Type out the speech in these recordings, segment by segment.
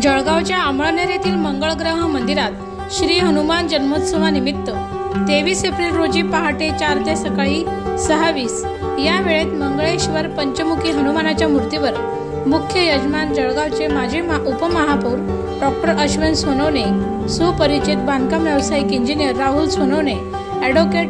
जळगावच्या अमळनेर येथील मंगळग्रह मंदिरात श्री हनुमान जन्मोत्सवानिमित्त 23 एप्रिल रोजी पहाटे 4 ते सकाळी 6:20 या वेळेत मंगळेश्वर पंचमुखी हनुमानाच्या मूर्तीवर मुख्य यजमान जळगावचे माजी उपमहापौर डॉक्टर अश्विन सोनवणे, सुपरिचित बांधकाम व्यावसायिक इंजिनियर राहुल सोनवणे, ॲडव्होकेट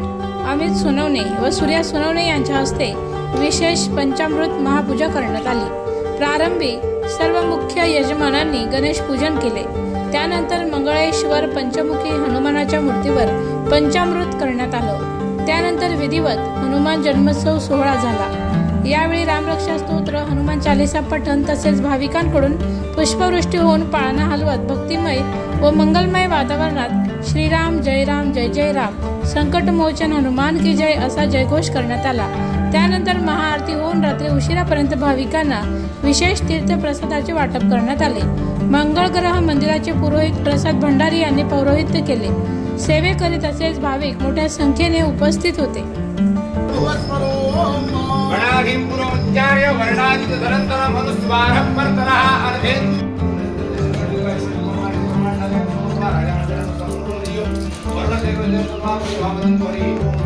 अमित सोनवणे व सूर्या सोनवणे यांच्या हस्ते विशेष पंचामृत महापूजा करण्यात आली। प्रारंभी सर्व मुख्य यजमानांनी गणेश पूजन केले। त्यानंतर मंगळेश्वर पंचमुखी हनुमानाच्या मूर्तीवर पंचामृत करण्यात आलं। त्यानंतर विधिवत हनुमान जन्मोत्सव सोहळा झाला। यावेळी रामरक्षा स्तोत्र, हनुमान चालीसा पठण तसेच भाविकांकडून पुष्पवृष्टी होऊन पाळणा हलवत भक्तिमय व मंगलमय वातावरणात श्रीराम जय राम जय जय राम, संकटमोचन हनुमान की जय असा जयघोष करण्यात आला। त्यानंतर महाआरती होऊन रात्री उशिरापर्यंत भाविकांना विशेष तीर्थप्रसादाचे वाटप करण्यात आले। मंगळग्रह मंदिराचे पुरोहित प्रसाद भंडारी यांनी पौरोहित्य केले। सेवेकरी तसेच भाविक मोठ्या संख्येने उपस्थित होते। वर्णदेव